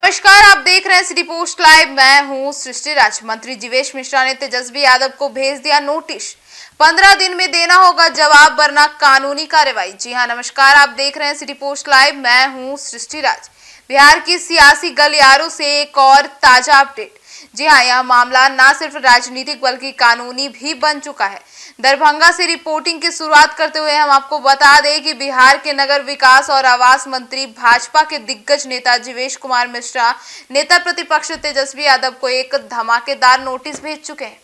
नमस्कार, आप देख रहे हैं सिटी पोस्ट लाइव। मैं हूं सृष्टि राज। मंत्री जीवेश मिश्रा ने तेजस्वी यादव को भेज दिया नोटिस। 15 दिन में देना होगा जवाब वरना कानूनी कार्रवाई। जी हां, नमस्कार, आप देख रहे हैं सिटी पोस्ट लाइव। मैं हूं सृष्टि राज। बिहार की सियासी गलियारों से एक और ताजा अपडेट। जी हां, यह मामला न सिर्फ राजनीतिक बल्कि कानूनी भी बन चुका है। दरभंगा से रिपोर्टिंग की शुरुआत करते हुए हम आपको बता दें कि बिहार के नगर विकास और आवास मंत्री भाजपा के दिग्गज नेता जीवेश कुमार मिश्रा नेता प्रतिपक्ष तेजस्वी यादव को एक धमाकेदार नोटिस भेज चुके हैं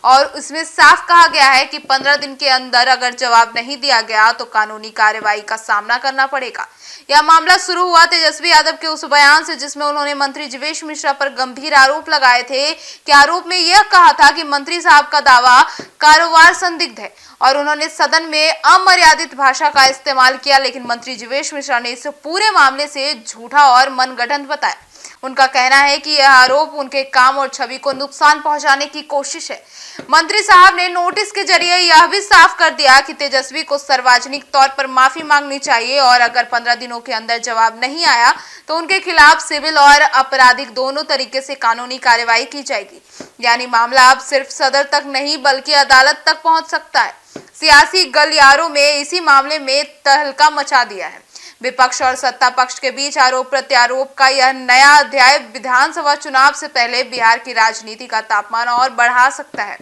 और उसमें साफ कहा गया है कि 15 दिन के अंदर अगर जवाब नहीं दिया गया तो कानूनी कार्रवाई का सामना करना पड़ेगा। यह मामला शुरू हुआ तेजस्वी यादव के उस बयान से जिसमें उन्होंने मंत्री जीवेश मिश्रा पर गंभीर आरोप लगाए थे कि आरोप में यह कहा था कि मंत्री साहब का दावा कारोबार संदिग्ध है और उन्होंने सदन में अमर्यादित भाषा का इस्तेमाल किया। लेकिन मंत्री जीवेश मिश्रा ने इस पूरे मामले से झूठा और मनगढ़ंत बताया। उनका कहना है कि यह आरोप उनके काम और छवि को नुकसान पहुंचाने की कोशिश है। मंत्री साहब ने नोटिस के जरिए यह भी साफ कर दिया कि तेजस्वी को सार्वजनिक तौर पर माफी मांगनी चाहिए और अगर 15 दिनों के अंदर जवाब नहीं आया तो उनके खिलाफ सिविल और आपराधिक दोनों तरीके से कानूनी कार्रवाई की जाएगी। यानी मामला अब सिर्फ सदर तक नहीं बल्कि अदालत तक पहुंच सकता है। सियासी गलियारों में इसी मामले में तहलका मचा दिया है। विपक्ष और सत्ता पक्ष के बीच आरोप प्रत्यारोप का यह नया अध्याय विधानसभा चुनाव से पहले बिहार की राजनीति का तापमान और बढ़ा सकता है।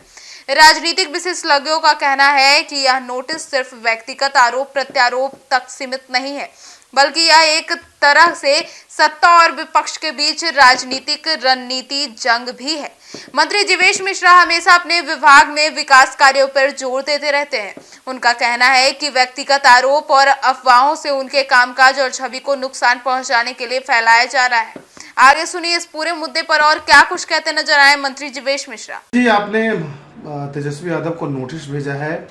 राजनीतिक विशेषज्ञों का कहना है कि यह नोटिस सिर्फ व्यक्तिगत आरोप प्रत्यारोप तक सीमित नहीं है बल्कि यह एक तरह से सत्ता और विपक्ष के बीच राजनीतिक रणनीति जंग भी है। मंत्री जीवेश मिश्रा हमेशा अपने विभाग में विकास कार्यों पर जोर देते रहते हैं। उनका कहना है कि व्यक्तिगत आरोप और अफवाहों से उनके कामकाज और छवि को नुकसान पहुंचाने के लिए फैलाया जा रहा है। आगे सुनिए इस पूरे मुद्दे पर और क्या कुछ कहते नजर आए मंत्री जीवेश मिश्रा। जी, आपने तेजस्वी यादव को नोटिस भेजा है,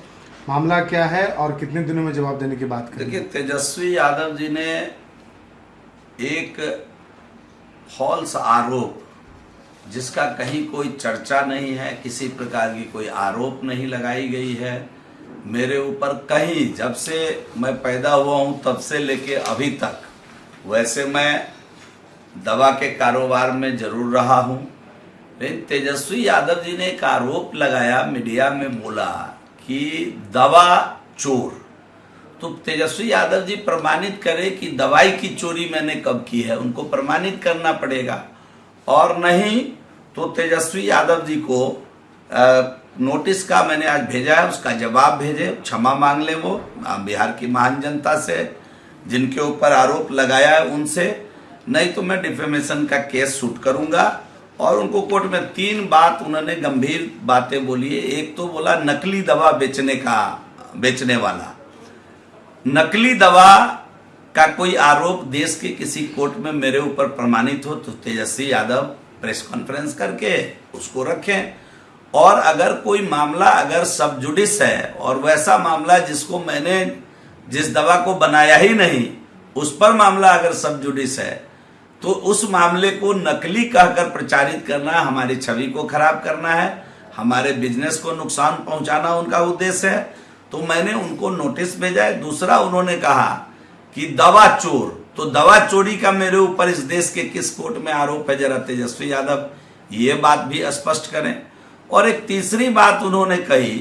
मामला क्या है और कितने दिनों में जवाब देने की बात करें? देखिए, तेजस्वी यादव जी ने एक फॉल्स आरोप जिसका कहीं कोई चर्चा नहीं है, किसी प्रकार की कोई आरोप नहीं लगाई गई है मेरे ऊपर कहीं, जब से मैं पैदा हुआ हूं तब से लेके अभी तक। वैसे मैं दवा के कारोबार में जरूर रहा हूं, लेकिन तेजस्वी यादव जी ने एक आरोप लगाया, मीडिया में बोला कि दवा चोर। तो तेजस्वी यादव जी प्रमाणित करे कि दवाई की चोरी मैंने कब की है, उनको प्रमाणित करना पड़ेगा। और नहीं तो तेजस्वी यादव जी को नोटिस का मैंने आज भेजा है, उसका जवाब भेजे, क्षमा मांग ले वो बिहार की महान जनता से, जिनके ऊपर आरोप लगाया है उनसे। नहीं तो मैं डिफेमेशन का केस शूट करूंगा। और उनको कोर्ट में 3 बात उन्होंने गंभीर बातें बोली है। एक तो बोला नकली दवा बेचने वाला। नकली दवा का कोई आरोप देश के किसी कोर्ट में मेरे ऊपर प्रमाणित हो तो तेजस्वी यादव प्रेस कॉन्फ्रेंस करके उसको रखें। और अगर कोई मामला अगर सब जुडिस है और वैसा मामला जिसको मैंने जिस दवा को बनाया ही नहीं उस पर मामला अगर सब जुडिस है तो उस मामले को नकली कहकर प्रचारित करना हमारी छवि को खराब करना है, हमारे बिजनेस को नुकसान पहुंचाना उनका उद्देश्य है। तो मैंने उनको नोटिस भेजा है। दूसरा, उन्होंने कहा कि दवा चोर, तो दवा चोरी का मेरे ऊपर इस देश के किस कोर्ट में आरोप है, जरा तेजस्वी यादव ये बात भी स्पष्ट करें। और एक तीसरी बात उन्होंने कही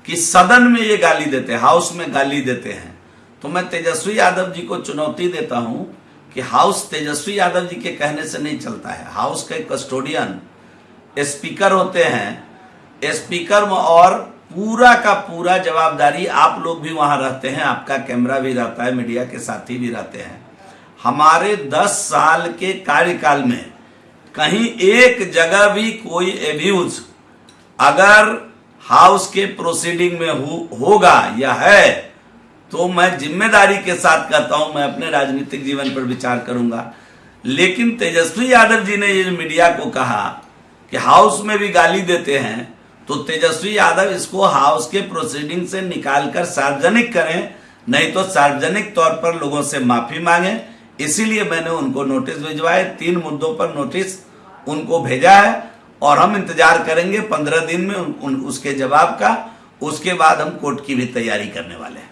कि सदन में ये गाली देते हैं, हाउस में गाली देते हैं। तो मैं तेजस्वी यादव जी को चुनौती देता हूं कि हाउस तेजस्वी यादव जी के कहने से नहीं चलता है। हाउस के कस्टोडियन स्पीकर होते हैं। स्पीकर और पूरा का पूरा जवाबदारी, आप लोग भी वहां रहते हैं, आपका कैमरा भी रहता है, मीडिया के साथी भी रहते हैं। हमारे 10 साल के कार्यकाल में कहीं एक जगह भी कोई एब्यूज अगर हाउस के प्रोसीडिंग में होगा या है तो मैं जिम्मेदारी के साथ कहता हूं, मैं अपने राजनीतिक जीवन पर विचार करूंगा। लेकिन तेजस्वी यादव जी ने ये मीडिया को कहा कि हाउस में भी गाली देते हैं, तो तेजस्वी यादव इसको हाउस के प्रोसीडिंग से निकालकर सार्वजनिक करें, नहीं तो सार्वजनिक तौर पर लोगों से माफी मांगे। इसीलिए मैंने उनको नोटिस भिजवाए, 3 मुद्दों पर नोटिस उनको भेजा है और हम इंतजार करेंगे 15 दिन में उसके जवाब का। उसके बाद हम कोर्ट की भी तैयारी करने वाले हैं।